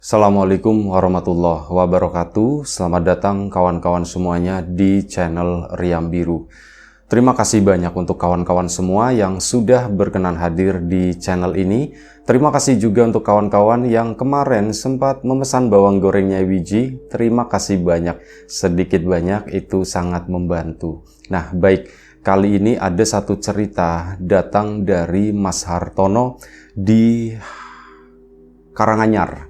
Assalamualaikum warahmatullahi wabarakatuh. Selamat datang kawan-kawan semuanya di channel Riam Biru. Terima kasih banyak untuk kawan-kawan semua yang sudah berkenan hadir di channel ini. Terima kasih juga untuk kawan-kawan yang kemarin sempat memesan bawang gorengnya Wiji. Terima kasih banyak. Sedikit banyak itu sangat membantu. Nah, baik. Kali ini ada satu cerita datang dari Mas Hartono di Karanganyar,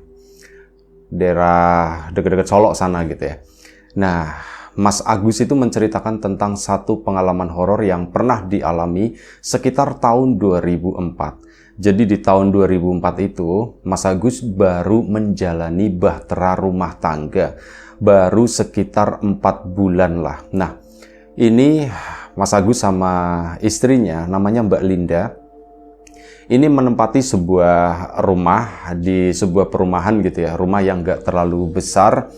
daerah dekat-dekat Solok sana gitu ya. Nah, Mas Agus itu menceritakan tentang satu pengalaman horor yang pernah dialami sekitar tahun 2004. Jadi di tahun 2004 itu, Mas Agus baru menjalani bahtera rumah tangga. Baru sekitar 4 bulan lah. Nah, ini Mas Agus sama istrinya, namanya Mbak Linda, ini menempati sebuah rumah di sebuah perumahan gitu ya, rumah yang gak terlalu besar,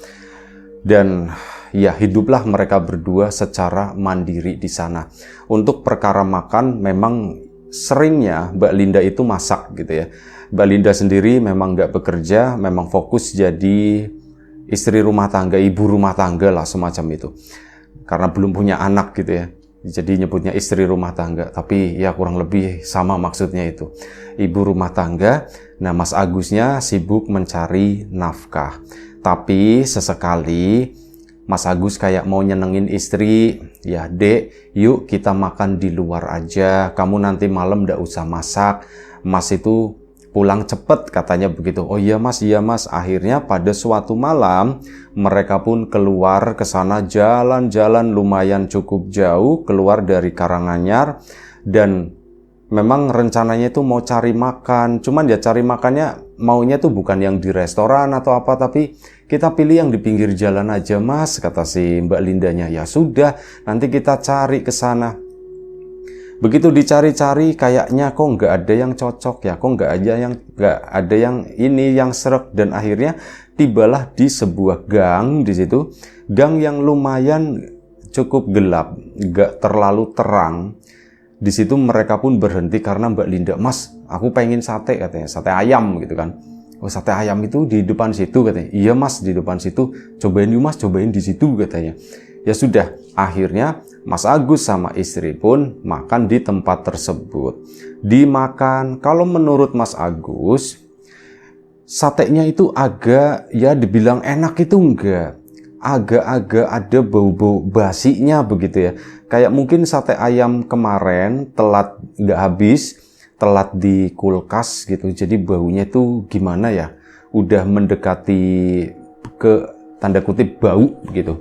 dan ya hiduplah mereka berdua secara mandiri di sana. Untuk perkara makan memang seringnya Mbak Linda itu masak gitu ya. Mbak Linda sendiri memang gak bekerja, memang fokus jadi istri rumah tangga, ibu rumah tangga lah semacam itu. Karena belum punya anak gitu ya. Jadi nyebutnya istri rumah tangga, tapi ya kurang lebih sama maksudnya itu. Ibu rumah tangga. Nah, Mas Agusnya sibuk mencari nafkah. Tapi sesekali Mas Agus kayak mau nyenengin istri, ya Dek, yuk kita makan di luar aja. Kamu nanti malam ndak usah masak. Mas itu pulang cepet katanya begitu. Oh iya mas, iya mas. Akhirnya pada suatu malam mereka pun keluar ke sana, jalan-jalan lumayan cukup jauh keluar dari Karanganyar, dan memang rencananya itu mau cari makan. Cuman ya cari makannya maunya tuh bukan yang di restoran atau apa, tapi kita pilih yang di pinggir jalan aja mas, kata si Mbak Lindanya. Ya sudah, nanti kita cari ke sana. Begitu dicari-cari kayaknya kok nggak ada yang cocok ya, kok nggak ada yang ini yang srek, dan akhirnya tibalah di sebuah gang di situ, gang yang lumayan cukup gelap, nggak terlalu terang. Di situ mereka pun berhenti karena Mbak Linda, mas, aku pengen sate katanya, sate ayam gitu kan. Oh sate ayam itu di depan situ katanya. Iya mas, di depan situ. Cobain yuk mas, cobain di situ katanya. Ya sudah, akhirnya Mas Agus sama istri pun makan di tempat tersebut. Dimakan, kalau menurut Mas Agus, satenya itu agak, ya dibilang enak itu enggak. Agak-agak ada bau-bau basinya begitu ya. Kayak mungkin sate ayam kemarin telat nggak habis, telat di kulkas gitu. Jadi baunya itu gimana ya? Udah mendekati ke tanda kutip bau gitu.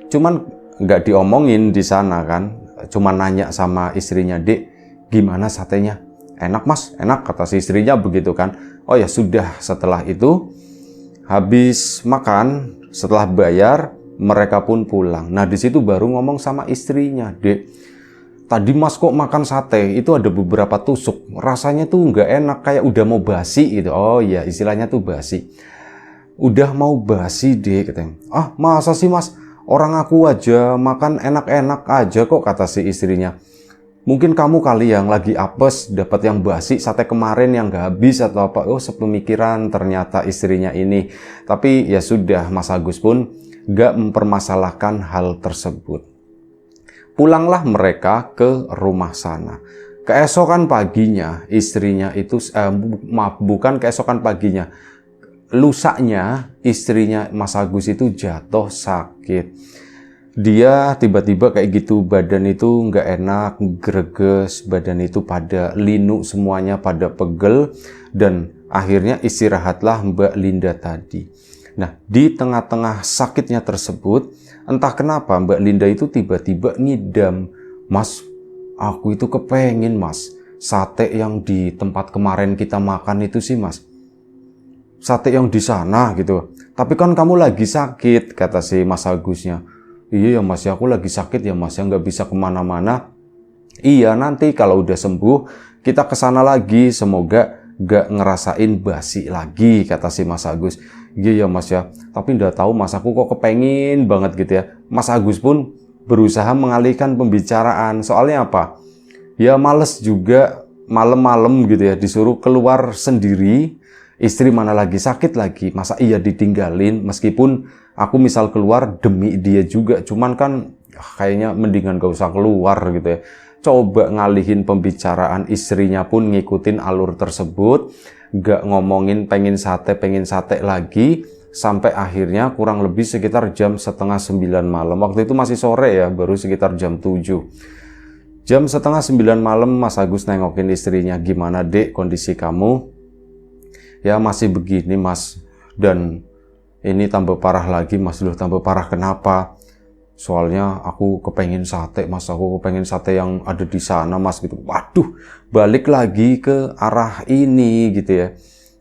Cuman nggak diomongin di sana kan, cuman nanya sama istrinya, Dek, gimana satenya? Enak mas, enak, kata si istrinya begitu kan. Oh ya sudah, setelah itu habis makan, setelah bayar, mereka pun pulang. Nah di situ baru ngomong sama istrinya, Dek, tadi mas kok makan sate, itu ada beberapa tusuk, rasanya tuh nggak enak, kayak udah mau basi gitu. Oh iya, istilahnya tuh basi. Udah mau basi deh katanya. Ah masa sih mas? Orang aku aja makan enak-enak aja kok, kata si istrinya. Mungkin kamu kali yang lagi apes dapat yang basi sate kemarin yang gak habis atau apa. Oh sepemikiran ternyata istrinya ini. Tapi ya sudah, Mas Agus pun gak mempermasalahkan hal tersebut. Pulanglah mereka ke rumah sana. Keesokan paginya istrinya itu, bukan keesokan paginya, lusanya istrinya Mas Agus itu jatuh sakit. Dia tiba-tiba kayak gitu, badan itu nggak enak, greges, badan itu pada linu semuanya, pada pegel, dan akhirnya istirahatlah Mbak Linda tadi. Nah, di tengah-tengah sakitnya tersebut, entah kenapa Mbak Linda itu tiba-tiba ngidam, mas, aku itu kepengen mas, sate yang di tempat kemarin kita makan itu sih mas. Sate yang di sana gitu. Tapi kan kamu lagi sakit, kata si Mas Agusnya. Iya ya mas, ya aku lagi sakit ya mas, ya nggak bisa kemana-mana. Iya nanti kalau udah sembuh kita kesana lagi, semoga nggak ngerasain basi lagi, kata si Mas Agus. Iya ya mas ya, tapi nggak tahu mas, aku kok kepengin banget gitu ya. Mas Agus pun berusaha mengalihkan pembicaraan. Soalnya apa? Ya males juga malam-malam gitu ya, disuruh keluar sendiri. Istri mana lagi sakit lagi, masa iya ditinggalin, meskipun aku misal keluar demi dia juga, cuman kan kayaknya mendingan gak usah keluar gitu ya. Coba ngalihin pembicaraan, istrinya pun ngikutin alur tersebut, gak ngomongin pengen sate lagi, sampai akhirnya kurang lebih sekitar jam setengah 9 malam. Waktu itu masih sore ya, baru sekitar jam 7. Jam setengah 9 malam Mas Agus nengokin istrinya, gimana dek kondisi kamu? Ya masih begini mas, dan ini tambah parah lagi mas. Loh tambah parah kenapa? Soalnya aku kepengen sate mas, aku kepengen sate yang ada di sana mas gitu. Waduh, balik lagi ke arah ini gitu ya.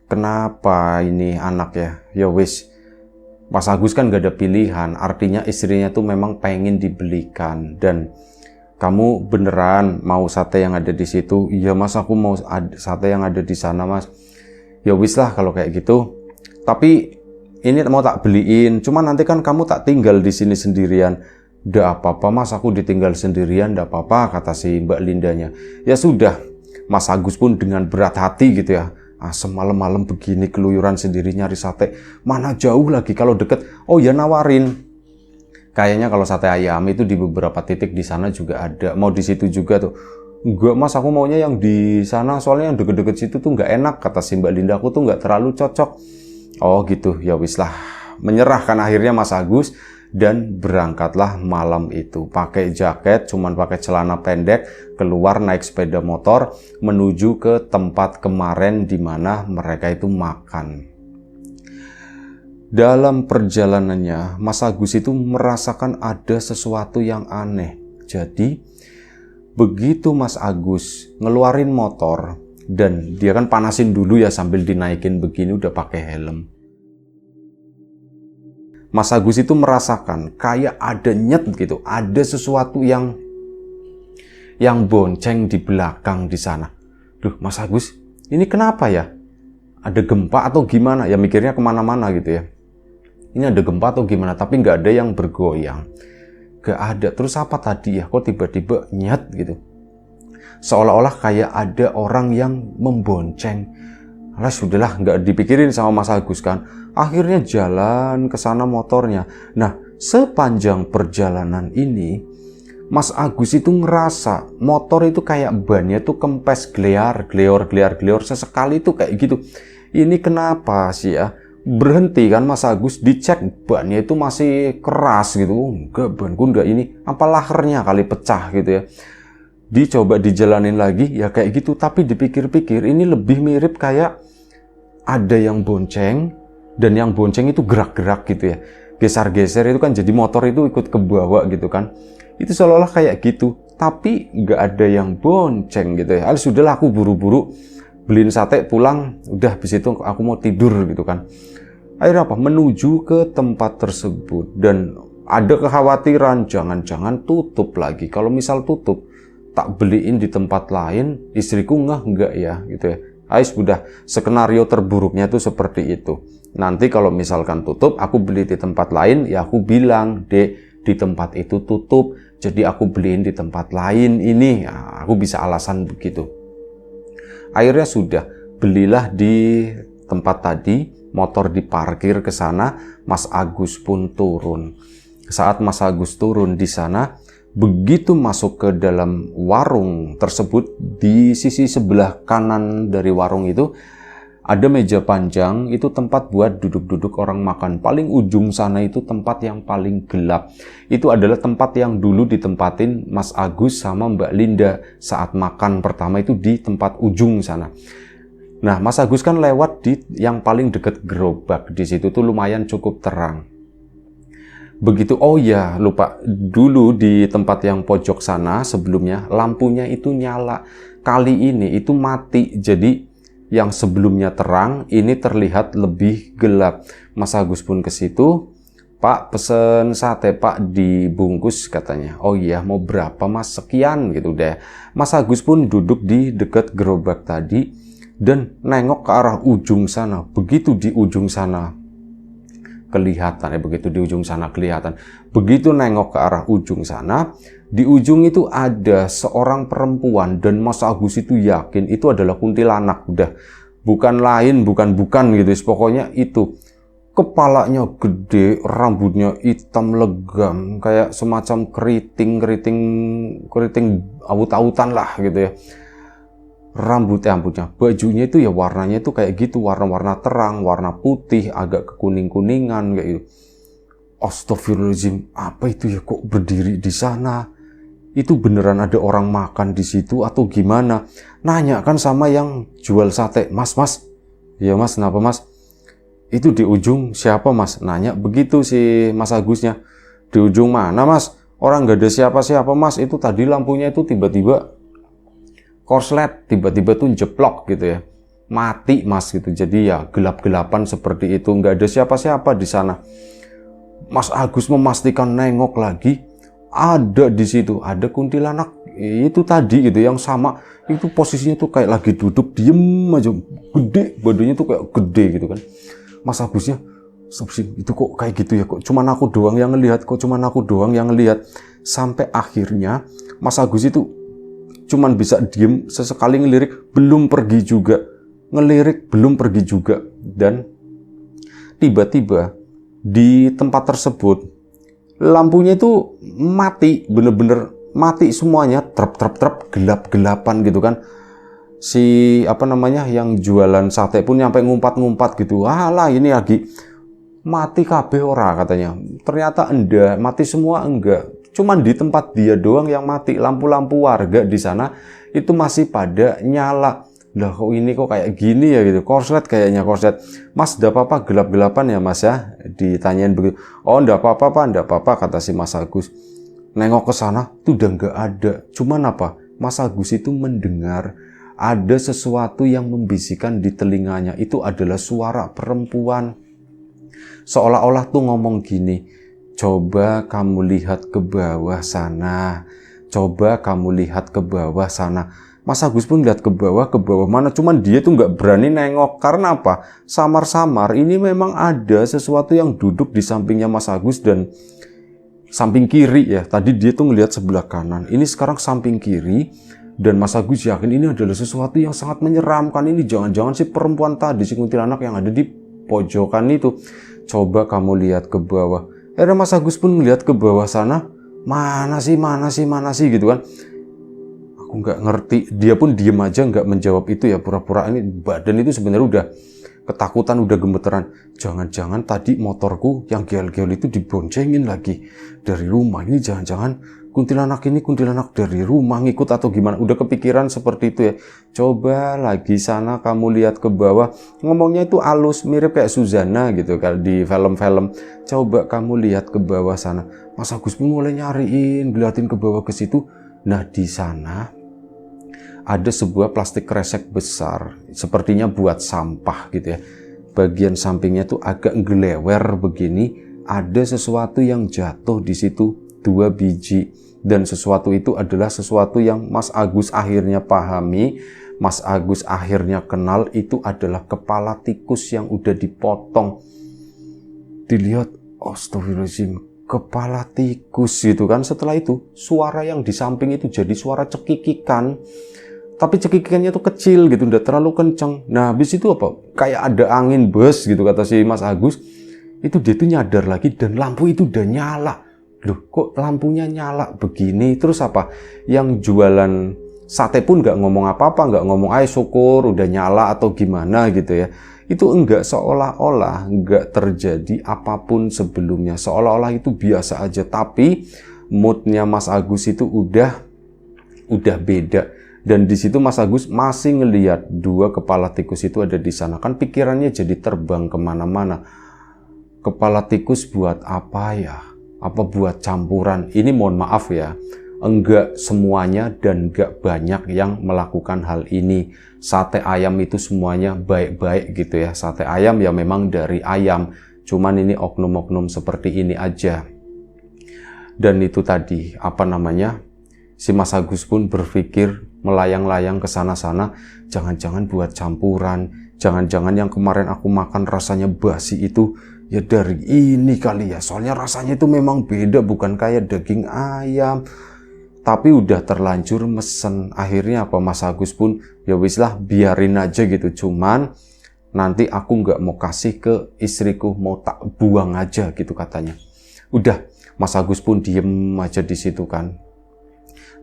Kenapa ini anak ya? Ya wis, Mas Agus kan gak ada pilihan, artinya istrinya tuh memang pengen dibelikan. Dan kamu beneran mau sate yang ada di situ? Iya mas, aku mau sate yang ada di sana mas. Ya wis lah kalau kayak gitu. Tapi ini mau tak beliin, cuman nanti kan kamu tak tinggal di sini sendirian. Nggak apa-apa mas, aku ditinggal sendirian, nggak apa-apa, kata si Mbak Lindanya. Ya sudah, Mas Agus pun dengan berat hati gitu ya. Semalam-malam begini keluyuran sendiri nyari sate, mana jauh lagi kalau deket. Oh ya nawarin. Kayaknya kalau sate ayam itu di beberapa titik di sana juga ada. Mau di situ juga tuh. Enggak mas, aku maunya yang di sana, soalnya yang deket-deket situ tuh nggak enak, kata si Mbak Linda, aku tuh nggak terlalu cocok. Oh gitu, ya wis lah. Menyerahkan akhirnya Mas Agus, dan berangkatlah malam itu. Pakai jaket, cuman pakai celana pendek, keluar naik sepeda motor, menuju ke tempat kemarin di mana mereka itu makan. Dalam perjalanannya, Mas Agus itu merasakan ada sesuatu yang aneh. Jadi begitu Mas Agus ngeluarin motor, dan dia kan panasin dulu ya sambil dinaikin begini udah pakai helm. Mas Agus itu merasakan kayak ada nyet gitu, ada sesuatu yang bonceng di belakang di sana. Duh Mas Agus, ini kenapa ya? Ada gempa atau gimana? Ya mikirnya kemana-mana gitu ya. Ini ada gempa atau gimana? Tapi nggak ada yang bergoyang. Gak ada. Terus apa tadi ya? Kok tiba-tiba nyet gitu? Seolah-olah kayak ada orang yang membonceng. Alah sudahlah, nggak dipikirin sama Mas Agus kan. Akhirnya jalan ke sana motornya. Nah, sepanjang perjalanan ini, Mas Agus itu ngerasa motor itu kayak bannya tuh kempes, gleor. Sesekali tuh kayak gitu. Ini kenapa sih ya? Berhenti kan Mas Agus, dicek bannya itu masih keras gitu. Enggak, banku enggak ini, apa lahernya kali pecah gitu ya. Dicoba dijalanin lagi ya kayak gitu, tapi dipikir-pikir ini lebih mirip kayak ada yang bonceng, dan yang bonceng itu gerak-gerak gitu ya. Geser-geser itu kan jadi motor itu ikut ke bawah gitu kan. Itu seolah-olah kayak gitu, tapi nggak ada yang bonceng gitu ya. Sudahlah aku buru-buru beliin sate pulang, udah habis itu aku mau tidur gitu kan. Akhirnya apa? Menuju ke tempat tersebut, dan ada kekhawatiran jangan-jangan tutup lagi. Kalau misal tutup, tak beliin di tempat lain, istriku enggak ya gitu ya. Ais udah skenario terburuknya tuh seperti itu. Nanti kalau misalkan tutup, aku beli di tempat lain, ya aku bilang, Dek, di tempat itu tutup, jadi aku beliin di tempat lain ini. Ya, aku bisa alasan begitu. Akhirnya sudah, belilah di tempat tadi, motor diparkir ke sana, Mas Agus pun turun. Saat Mas Agus turun di sana, begitu masuk ke dalam warung tersebut, di sisi sebelah kanan dari warung itu ada meja panjang, itu tempat buat duduk-duduk orang makan. Paling ujung sana itu tempat yang paling gelap. Itu adalah tempat yang dulu ditempatin Mas Agus sama Mbak Linda saat makan pertama itu di tempat ujung sana. Nah, Mas Agus kan lewat di yang paling deket gerobak. Di situ tuh lumayan cukup terang. Begitu, oh ya lupa, dulu di tempat yang pojok sana sebelumnya lampunya itu nyala. Kali ini itu mati, jadi yang sebelumnya terang ini terlihat lebih gelap. Mas Agus pun ke situ, Pak pesen sate Pak dibungkus katanya. Oh iya, mau berapa Mas? Sekian gitu deh. Mas Agus pun duduk di dekat gerobak tadi dan nengok ke arah ujung sana. Begitu di ujung sana kelihatan ya, begitu di ujung sana kelihatan. Begitu nengok ke arah ujung sana, di ujung itu ada seorang perempuan dan Mas Agus itu yakin itu adalah kuntilanak. Udah bukan lain, bukan gitu. Pokoknya itu. Kepalanya gede, rambutnya hitam legam, kayak semacam keriting awut-awutan lah gitu ya. Rambutnya, bajunya itu ya warnanya itu kayak gitu, warna-warna terang, warna putih, agak kekuning-kuningan kayak gitu. Astagfirullahaladzim, apa itu ya, kok berdiri di sana? Itu beneran ada orang makan di situ atau gimana? Nanya kan sama yang jual sate, mas, ya mas, kenapa mas? Itu di ujung siapa mas? Nanya begitu si Mas Agusnya. Di ujung mana mas? Orang gak ada siapa-siapa mas. Itu tadi lampunya itu tiba-tiba korslet, tiba-tiba tuh jeplok gitu ya. Mati mas gitu. Jadi ya gelap-gelapan seperti itu. Gak ada siapa-siapa di sana. Mas Agus memastikan nengok lagi. Ada di situ. Ada kuntilanak. Itu tadi gitu yang sama. Itu posisinya tuh kayak lagi duduk diem aja. Gede. Badannya tuh kayak gede gitu kan. Mas Agusnya, itu kok kayak gitu ya, kok cuman aku doang yang ngelihat, sampai akhirnya Mas Agus itu cuman bisa diem sesekali ngelirik, belum pergi juga, dan tiba-tiba di tempat tersebut lampunya itu mati, bener-bener mati semuanya, trep, gelap-gelapan gitu kan. Si yang jualan sate pun nyampe ngumpat gitu, alah ini lagi mati kabeh ora katanya. Ternyata enggak, mati semua enggak, cuman di tempat dia doang yang mati. Lampu-lampu warga di sana itu masih pada nyala. Lah kok ini kok kayak gini ya gitu, korslet kayaknya, korslet. Mas enggak apa-apa gelap-gelapan ya mas ya, ditanyain begitu. Oh enggak apa-apa pak, enggak apa-apa kata si Mas Agus. Nengok ke sana tuh udah enggak ada, cuman apa, Mas Agus itu mendengar ada sesuatu yang membisikkan di telinganya. Itu adalah suara perempuan. Seolah-olah tuh ngomong gini, coba kamu lihat ke bawah sana. Coba kamu lihat ke bawah sana. Mas Agus pun lihat ke bawah mana. Cuman dia tuh nggak berani nengok. Karena apa? Samar-samar ini memang ada sesuatu yang duduk di sampingnya Mas Agus dan samping kiri ya. Tadi dia tuh ngelihat sebelah kanan. Ini sekarang samping kiri. Dan Mas Agus yakin ini adalah sesuatu yang sangat menyeramkan. Ini jangan-jangan si perempuan tadi, si kuntilanak yang ada di pojokan itu. Coba kamu lihat ke bawah. Akhirnya Mas Agus pun melihat ke bawah sana. Mana sih gitu kan. Aku nggak ngerti. Dia pun diem aja nggak menjawab itu ya. Pura-pura ini badan itu sebenarnya udah ketakutan, udah gemeteran. Jangan-jangan tadi motorku yang gel-gel itu diboncengin lagi dari rumah. Ini jangan-jangan kuntilanak dari rumah ngikut atau gimana. Udah kepikiran seperti itu ya. Coba lagi sana kamu lihat ke bawah. Ngomongnya itu halus, mirip kayak Suzana gitu kan di film-film. Coba kamu lihat ke bawah sana. Mas Agus pun mulai nyariin, ngeliatin ke bawah ke situ. Nah di sana ada sebuah plastik kresek besar, sepertinya buat sampah gitu ya. Bagian sampingnya tuh agak ngelewer begini. Ada sesuatu yang jatuh di situ, 2 biji. Dan sesuatu itu adalah sesuatu yang Mas Agus akhirnya pahami, Mas Agus akhirnya kenal, itu adalah kepala tikus yang udah dipotong. Dilihat, astagfirullahaladzim, kepala tikus gitu kan. Setelah itu, suara yang di samping itu jadi suara cekikikan. Tapi cekikikannya tuh kecil gitu, udah terlalu kenceng. Nah, habis itu apa? Kayak ada angin bus gitu kata si Mas Agus. Itu dia tuh nyadar lagi dan lampu itu udah nyala. Loh, kok lampunya nyala begini? Terus apa? Yang jualan sate pun nggak ngomong apa-apa, nggak ngomong syukur udah nyala atau gimana gitu ya. Itu enggak, seolah-olah nggak terjadi apapun sebelumnya. Seolah-olah itu biasa aja. Tapi moodnya Mas Agus itu udah beda. Dan di situ Mas Agus masih ngelihat 2 kepala tikus itu ada di sana. Kan pikirannya jadi terbang kemana-mana. Kepala tikus buat apa ya? Apa buat campuran? Ini mohon maaf ya, enggak semuanya dan enggak banyak yang melakukan hal ini. Sate ayam itu semuanya baik-baik gitu ya. Sate ayam ya memang dari ayam. Cuman ini oknum-oknum seperti ini aja. Dan itu tadi, si Mas Agus pun berpikir melayang-layang ke sana-sana. Jangan-jangan buat campuran. Jangan-jangan yang kemarin aku makan rasanya basi itu ya dari ini kali ya, soalnya rasanya itu memang beda, bukan kayak daging ayam. tapi udah terlanjur mesen. Akhirnya apa, Mas Agus pun ya wis lah biarin aja gitu, cuman nanti aku nggak mau kasih ke istriku, mau tak buang aja gitu katanya. Udah, Mas Agus pun diem aja di situ kan,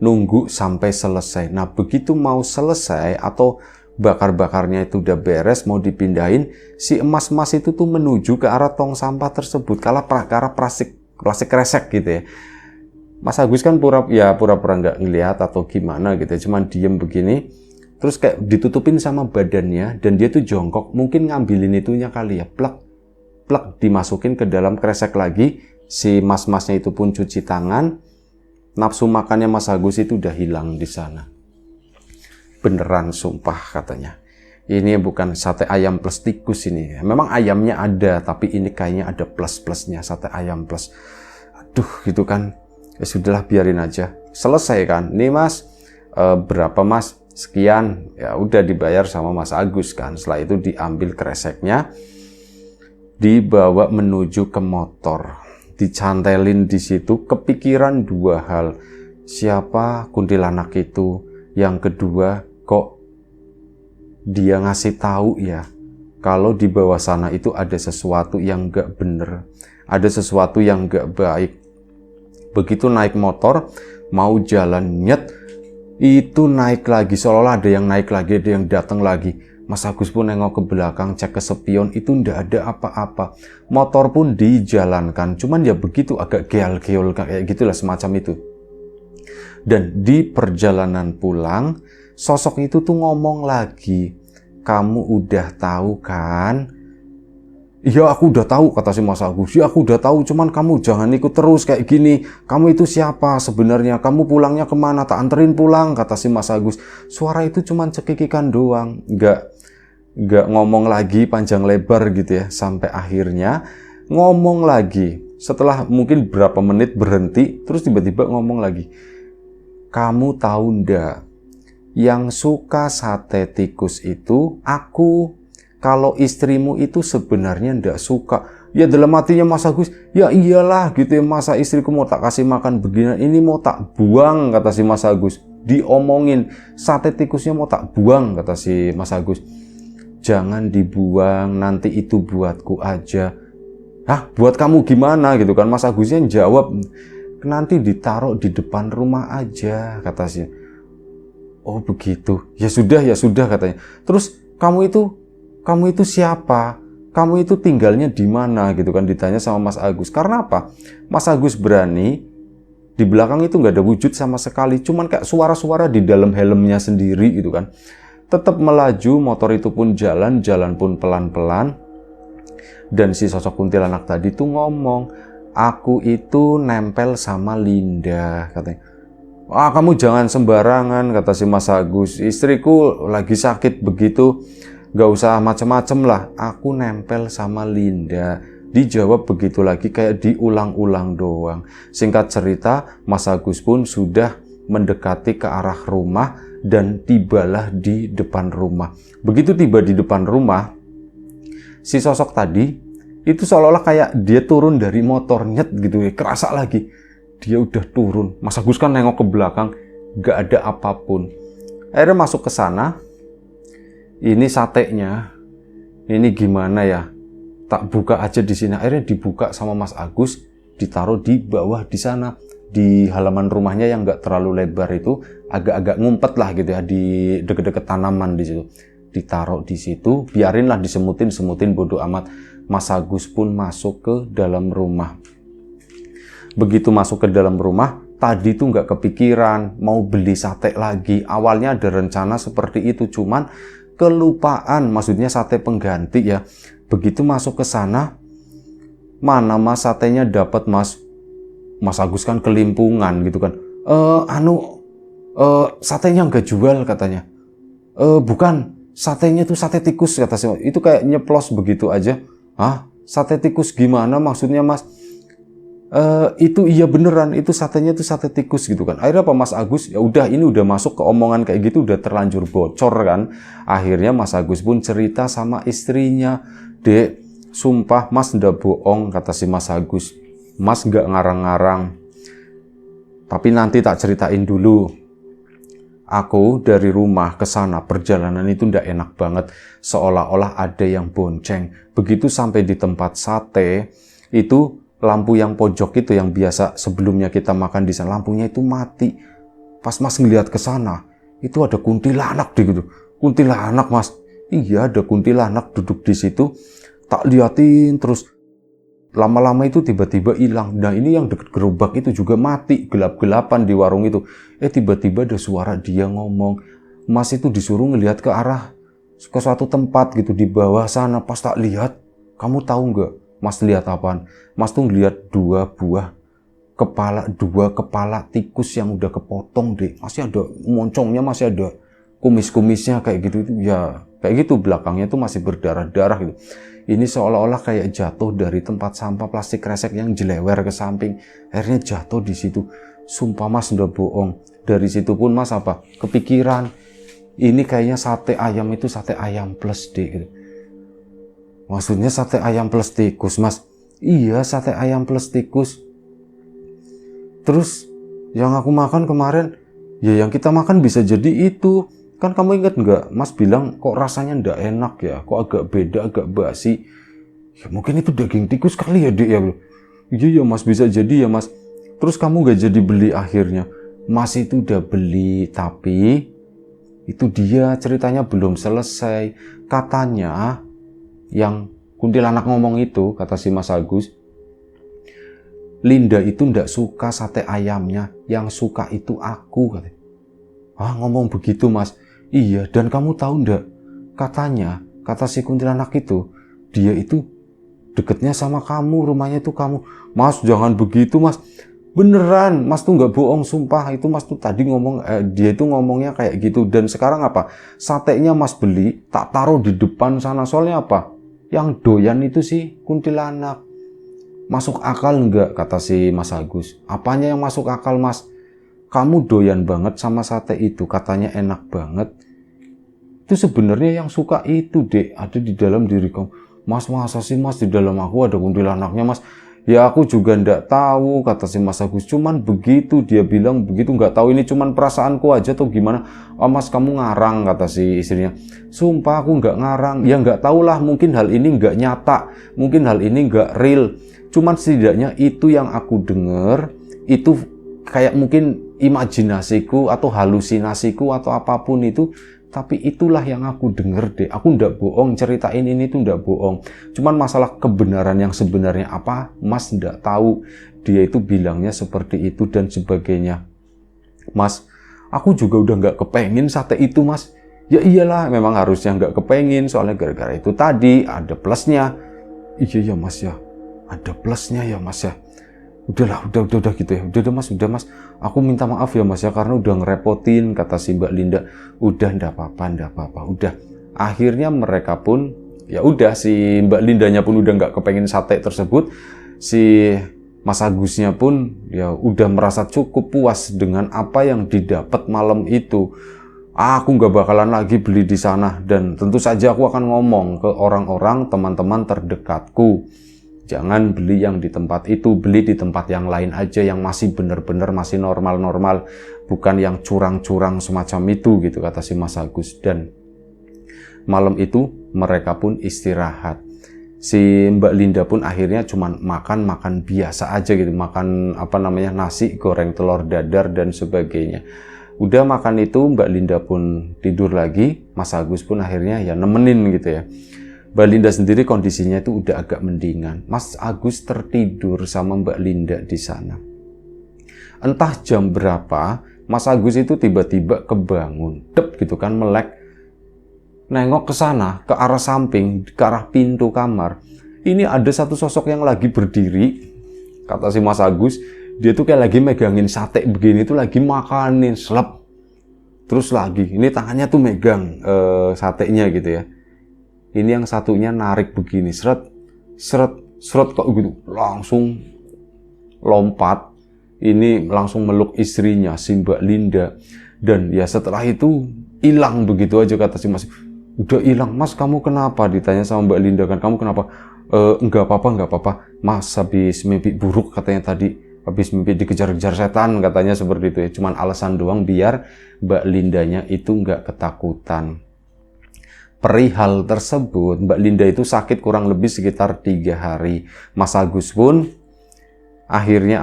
nunggu sampai selesai. Nah begitu mau selesai atau bakar-bakarnya itu udah beres, mau dipindahin, si emas-emas itu tuh menuju ke arah tong sampah tersebut, ke arah plastik kresek gitu ya. Mas Agus kan pura-pura nggak ngelihat atau gimana gitu ya, cuman diem begini, terus kayak ditutupin sama badannya, dan dia tuh jongkok, mungkin ngambilin itunya kali ya, plak, dimasukin ke dalam kresek lagi. Si mas-masnya itu pun cuci tangan, nafsu makannya Mas Agus itu udah hilang di sana. Beneran sumpah katanya. Ini bukan sate ayam plus tikus ini. Memang ayamnya ada, tapi ini kayaknya ada plus-plusnya, sate ayam plus. Aduh gitu kan. Ya sudahlah biarin aja. Selesai kan. Nih Mas, berapa Mas? Sekian. Ya udah dibayar sama Mas Agus kan. Setelah itu diambil kreseknya, dibawa menuju ke motor. Dicantelin di situ, kepikiran dua hal. Siapa kuntilanak itu? Yang kedua, kok dia ngasih tahu ya kalau di bawah sana itu ada sesuatu yang gak bener, ada sesuatu yang gak baik. Begitu naik motor mau jalan, nyet, itu naik lagi, seolah-olah ada yang naik lagi, ada yang datang lagi. Mas Agus pun nengok ke belakang, cek ke spion, itu ndak ada apa-apa. Motor pun dijalankan, cuman ya begitu agak geol-geol kayak gitulah semacam itu. Dan di perjalanan pulang, sosok itu tuh ngomong lagi, kamu udah tahu kan? Iya aku udah tahu, kata si Mas Agus. Ya aku udah tahu, cuman kamu jangan ikut terus kayak gini. Kamu itu siapa sebenarnya? Kamu pulangnya kemana? Tak anterin pulang, kata si Mas Agus. Suara itu cuman cekikikan doang, nggak ngomong lagi panjang lebar gitu ya. Sampai akhirnya ngomong lagi. Setelah mungkin berapa menit berhenti, terus tiba-tiba ngomong lagi. Kamu tahu ndak? Yang suka sate tikus itu aku. Kalau istrimu itu sebenarnya ndak suka. Ya dalam hatinya Mas Agus, ya iyalah gitu ya, masa istriku mau tak kasih makan begini, ini mau tak buang, kata si Mas Agus. Diomongin, sate tikusnya mau tak buang, kata si Mas Agus. Jangan dibuang, nanti itu buatku aja. Hah, buat kamu gimana gitu kan? Mas Agusnya jawab, nanti ditaruh di depan rumah aja, kata si. Oh begitu, ya sudah katanya. Terus kamu itu siapa? Kamu itu tinggalnya di mana gitu kan, ditanya sama Mas Agus. Karena apa? Mas Agus berani, di belakang itu nggak ada wujud sama sekali, cuman kayak suara-suara di dalam helmnya sendiri gitu kan. Tetap melaju, motor itu pun jalan pun pelan-pelan. Dan si sosok kuntilanak tadi tuh ngomong, aku itu nempel sama Linda, katanya. Ah, kamu jangan sembarangan, kata si Mas Agus. Istriku lagi sakit begitu, gak usah macem-macem lah. Aku nempel sama Linda. Dijawab begitu lagi, kayak diulang-ulang doang. Singkat cerita, Mas Agus pun sudah mendekati ke arah rumah dan tibalah di depan rumah. Begitu tiba di depan rumah, si sosok tadi itu seolah-olah kayak dia turun dari motor, nyet gitu ya, kerasa lagi. Dia udah turun. Mas Agus kan nengok ke belakang, gak ada apapun. Akhirnya masuk ke sana. Ini satenya, ini gimana ya? Tak buka aja di sini. Akhirnya dibuka sama Mas Agus, ditaruh di bawah di sana, di halaman rumahnya yang gak terlalu lebar itu, agak-agak ngumpet lah gitu ya, di deket-deket tanaman di situ. Ditaruh di situ, biarinlah disemutin bodo amat. Mas Agus pun masuk ke dalam rumah. Begitu masuk ke dalam rumah, tadi tuh nggak kepikiran mau beli sate lagi. Awalnya ada rencana seperti itu, cuman kelupaan, maksudnya sate pengganti ya. Begitu masuk ke sana, mana Mas satenya dapat Mas? Mas Agus kan kelimpungan gitu kan. Satenya nggak jual katanya. Bukan, satenya tuh sate tikus, kata si. Itu kayak nyeplos begitu aja. Hah? Sate tikus gimana maksudnya Mas? Itu iya beneran, itu satenya itu sate tikus gitu kan. Akhirnya apa Mas Agus, ya udah ini udah masuk ke omongan kayak gitu, udah terlanjur bocor kan. Akhirnya Mas Agus pun cerita sama istrinya, Dek, sumpah Mas ndak bohong, kata si Mas Agus. Mas nggak ngarang-ngarang. Tapi nanti tak ceritain dulu. Aku dari rumah ke sana, perjalanan itu ndak enak banget. Seolah-olah ada yang bonceng. Begitu sampai di tempat sate, itu lampu yang pojok itu yang biasa sebelumnya kita makan di sana, lampunya itu mati. Pas Mas ngeliat ke sana, itu ada kuntilanak gitu. Kuntilanak, Mas. Iya, ada kuntilanak duduk di situ. Tak liatin terus. Lama-lama itu tiba-tiba hilang. Nah, ini yang deket gerobak itu juga mati, gelap-gelapan di warung itu. Tiba-tiba ada suara dia ngomong. Mas itu disuruh ngelihat ke suatu tempat gitu di bawah sana. Pas tak lihat, kamu tahu nggak? Mas lihat apaan? Mas tuh ngelihat dua kepala tikus yang udah kepotong deh. Masih ada moncongnya, masih ada kumis-kumisnya kayak gitu. Ya, kayak gitu belakangnya tuh masih berdarah-darah gitu. Ini seolah-olah kayak jatuh dari tempat sampah plastik kresek yang jelewer ke samping. Akhirnya jatuh di situ. Sumpah Mas, udah bohong. Dari situ pun Mas kepikiran. Ini kayaknya sate ayam itu sate ayam plus deh gitu. Maksudnya sate ayam plus tikus, Mas. Iya, sate ayam plus tikus. Terus yang aku makan kemarin, ya yang kita makan bisa jadi itu. Kan kamu ingat nggak, Mas bilang kok rasanya ndak enak ya, kok agak beda, agak basi. Ya mungkin itu daging tikus kali ya, Dek ya. Iya ya Mas, bisa jadi ya Mas. Terus kamu nggak jadi beli akhirnya. Mas itu udah beli, tapi itu dia ceritanya belum selesai. Katanya yang kuntilanak ngomong itu, kata si Mas Agus, Linda itu ndak suka sate ayamnya, yang suka itu aku, katanya. Ngomong begitu Mas. Iya, dan kamu tahu ndak? Katanya, kata si kuntilanak itu, dia itu deketnya sama kamu, rumahnya itu kamu. Mas, jangan begitu Mas. Beneran, Mas tuh nggak bohong, sumpah. Itu Mas tuh tadi ngomong, dia itu ngomongnya kayak gitu. Dan sekarang apa? Satenya Mas beli, tak taruh di depan sana. Soalnya apa? Yang doyan itu sih kuntilanak. Masuk akal nggak, kata si Mas Agus. Apanya yang masuk akal Mas? Kamu doyan banget sama sate itu, katanya enak banget. Itu sebenarnya yang suka itu, Dek, ada di dalam diri kamu. Mas, masa sih Mas di dalam aku ada kuntilanaknya Mas? Ya aku juga ndak tahu, kata si Mas Agus. Cuman begitu, dia bilang begitu, nggak tahu ini cuman perasaanku aja atau gimana. Mas kamu ngarang, kata si istrinya. Sumpah aku nggak ngarang. Ya nggak tahulah, mungkin hal ini nggak nyata, mungkin hal ini nggak real. Cuman setidaknya itu yang aku denger, itu kayak mungkin imajinasiku atau halusinasiku atau apapun itu, tapi itulah yang aku denger deh. Aku ndak bohong, ceritain ini tuh ndak bohong. Cuman masalah kebenaran yang sebenarnya apa, Mas ndak tahu. Dia itu bilangnya seperti itu dan sebagainya. Mas, aku juga udah nggak kepengin sate itu Mas. Ya iyalah, memang harusnya nggak kepengin, soalnya gara-gara itu tadi ada plusnya. Iya ya Mas ya, ada plusnya ya Mas ya. Udah gitu ya. Udah Mas. Aku minta maaf ya Mas ya karena udah ngerepotin, kata si Mbak Linda. Udah ndak apa-apa. Udah. Akhirnya mereka pun ya udah, si Mbak Lindanya pun udah nggak kepengen sate tersebut. Si Mas Agusnya pun ya udah merasa cukup puas dengan apa yang didapat malam itu. Aku nggak bakalan lagi beli di sana, dan tentu saja aku akan ngomong ke orang-orang teman-teman terdekatku. Jangan beli yang di tempat itu, beli di tempat yang lain aja yang masih bener-bener masih normal-normal, bukan yang curang-curang semacam itu gitu, kata si Mas Agus. Dan malam itu mereka pun istirahat. Si Mbak Linda pun akhirnya cuman makan biasa aja gitu, makan nasi goreng telur dadar dan sebagainya. Udah makan itu, Mbak Linda pun tidur lagi, Mas Agus pun akhirnya ya nemenin gitu ya. Mbak Linda sendiri kondisinya itu udah agak mendingan. Mas Agus tertidur sama Mbak Linda di sana. Entah jam berapa, Mas Agus itu tiba-tiba kebangun, dep gitu kan, melek. Nengok ke sana, ke arah samping, ke arah pintu kamar. Ini ada satu sosok yang lagi berdiri, kata si Mas Agus. Dia tuh kayak lagi megangin sate begini, tuh lagi makanin, slep. Terus lagi, ini tangannya tuh megang satenya gitu ya. Ini yang satunya narik begini, seret kok gitu, langsung lompat. Ini langsung meluk istrinya, si Mbak Linda. Dan ya setelah itu hilang begitu aja, kata si Mas. Udah hilang, Mas kamu kenapa? Ditanya sama Mbak Linda kan, kamu kenapa? Enggak apa-apa. Mas habis mimpi buruk katanya tadi. habis mimpi dikejar-kejar setan katanya seperti itu ya. Cuman alasan doang biar Mbak Lindanya itu nggak ketakutan. Perihal tersebut, Mbak Linda itu sakit kurang lebih sekitar 3 hari. Mas Agus pun akhirnya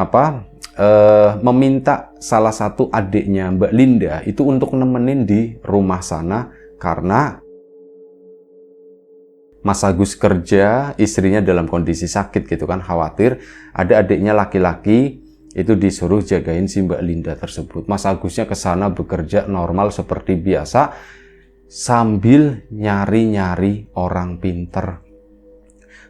meminta salah satu adiknya Mbak Linda itu untuk nemenin di rumah sana karena Mas Agus kerja, istrinya dalam kondisi sakit gitu kan, khawatir ada adiknya laki-laki itu disuruh jagain si Mbak Linda tersebut. Mas Agusnya ke sana bekerja normal seperti biasa sambil nyari-nyari orang pinter.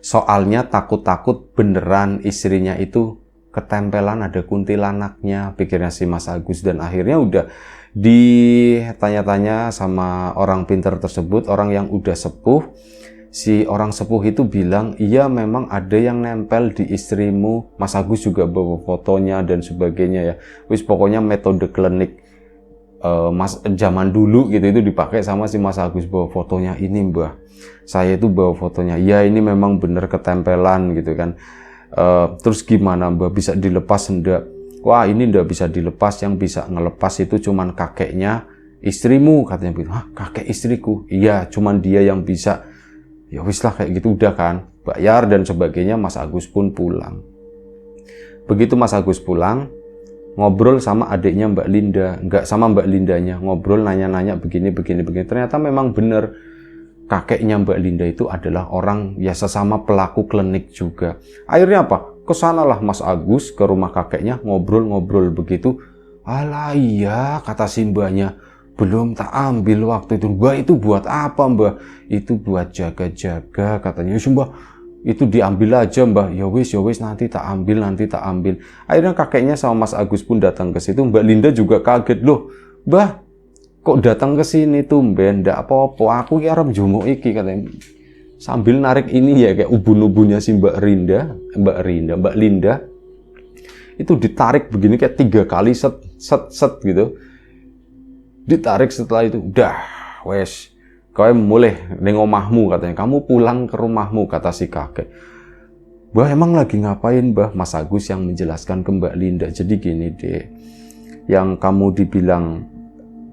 Soalnya takut-takut beneran istrinya itu ketempelan ada kuntilanaknya, pikirnya si Mas Agus, dan akhirnya udah ditanya-tanya sama orang pinter tersebut, orang yang udah sepuh. Si orang sepuh itu bilang, iya memang ada yang nempel di istrimu. Mas Agus juga bawa fotonya dan sebagainya ya. Wis pokoknya metode klinik zaman dulu gitu itu dipakai sama si Mas Agus. Bawa fotonya, ini mbah, saya itu bawa fotonya. Ya ini memang bener ketempelan gitu kan. Terus gimana mbah, bisa dilepas enggak? Wah ini enggak bisa dilepas, yang bisa ngelepas itu cuman kakeknya istrimu, katanya begitu. Hah, kakek istriku? Iya, cuman dia yang bisa. Ya wis lah kayak gitu, udah kan, bayar dan sebagainya. Mas Agus pun pulang. Begitu Mas Agus pulang, ngobrol sama adiknya Mbak Linda, enggak sama Mbak Lindanya, ngobrol nanya-nanya begini. Ternyata memang bener kakeknya Mbak Linda itu adalah orang ya sesama pelaku klinik juga. Akhirnya apa? Kesanalah Mas Agus ke rumah kakeknya, ngobrol-ngobrol begitu. Alah iya, kata si mbahnya, belum tak ambil waktu itu. Mbah itu buat apa mbah? Itu buat jaga-jaga katanya. Ya mbah, itu diambil aja mbah. Ya wis nanti tak ambil. Akhirnya kakeknya sama Mas Agus pun datang ke situ. Mbak Linda juga kaget, loh mbah kok datang ke sini tumben, ndak apa-apa, aku ki arep njumuk iki katanya. Sambil narik ini ya kayak ubun-ubunnya si Mbak Linda. Itu ditarik begini kayak 3 kali set gitu. Ditarik, setelah itu udah wes kau mulai neng omahmu katanya, kamu pulang ke rumahmu, kata si kakek. Mbah emang lagi ngapain mbah? Mas Agus yang menjelaskan ke Mbak Linda, jadi gini deh, yang kamu dibilang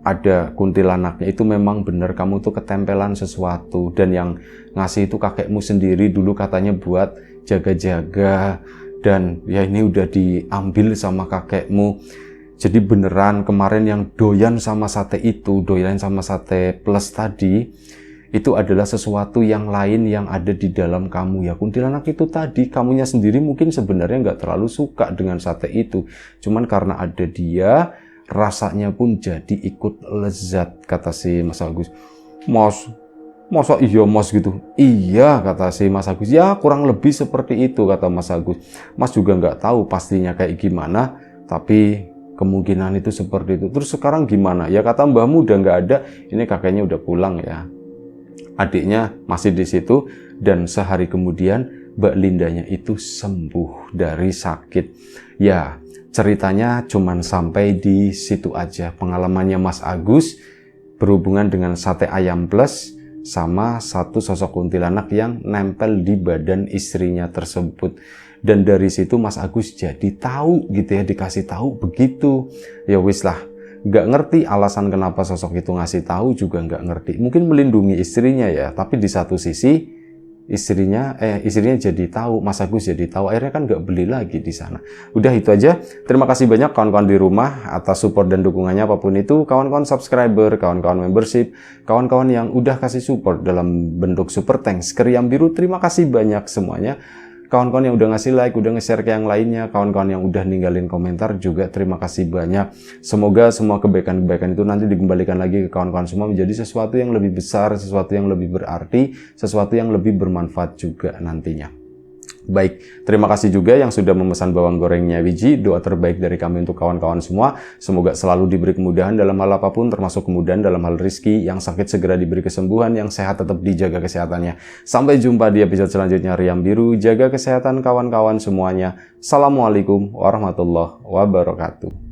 ada kuntilanaknya itu memang benar, kamu tuh ketempelan sesuatu, dan yang ngasih itu kakekmu sendiri dulu katanya buat jaga-jaga, dan ya ini udah diambil sama kakekmu. Jadi beneran kemarin yang doyan sama sate itu, doyan sama sate plus tadi, itu adalah sesuatu yang lain yang ada di dalam kamu ya. Kuntilanak itu tadi, kamunya sendiri mungkin sebenarnya nggak terlalu suka dengan sate itu. Cuman karena ada dia, rasanya pun jadi ikut lezat, kata si Mas Agus. Masa iya mas gitu? Iya, kata si Mas Agus. Ya kurang lebih seperti itu, kata Mas Agus. Mas juga nggak tahu pastinya kayak gimana, tapi kemungkinan itu seperti itu. Terus sekarang gimana? Ya kata mbahmu udah nggak ada, ini kakeknya udah pulang ya. Adiknya masih di situ, dan sehari kemudian Mbak Lindanya itu sembuh dari sakit. Ya, ceritanya cuman sampai di situ aja. Pengalamannya Mas Agus berhubungan dengan sate ayam plus sama satu sosok kuntilanak yang nempel di badan istrinya tersebut. Dan dari situ Mas Agus jadi tahu gitu ya, dikasih tahu begitu. Ya wis lah, nggak ngerti alasan kenapa sosok itu ngasih tahu, juga nggak ngerti. Mungkin melindungi istrinya ya, tapi di satu sisi istrinya jadi tahu, Mas Agus jadi tahu, akhirnya kan nggak beli lagi di sana. Udah itu aja. Terima kasih banyak kawan-kawan di rumah atas support dan dukungannya apapun itu, kawan-kawan subscriber, kawan-kawan membership, kawan-kawan yang udah kasih support dalam bentuk super thanks ke Riam Biru. Terima kasih banyak semuanya. Kawan-kawan yang udah ngasih like, udah nge-share ke yang lainnya, kawan-kawan yang udah ninggalin komentar juga terima kasih banyak. Semoga semua kebaikan-kebaikan itu nanti dikembalikan lagi ke kawan-kawan semua menjadi sesuatu yang lebih besar, sesuatu yang lebih berarti, sesuatu yang lebih bermanfaat juga nantinya. Baik, terima kasih juga yang sudah memesan bawang gorengnya Wiji. Doa terbaik dari kami untuk kawan-kawan semua. Semoga selalu diberi kemudahan dalam hal apapun, termasuk kemudahan dalam hal rezeki. Yang sakit segera diberi kesembuhan, yang sehat tetap dijaga kesehatannya. Sampai jumpa di episode selanjutnya Riam Biru. Jaga kesehatan kawan-kawan semuanya. Assalamualaikum warahmatullahi wabarakatuh.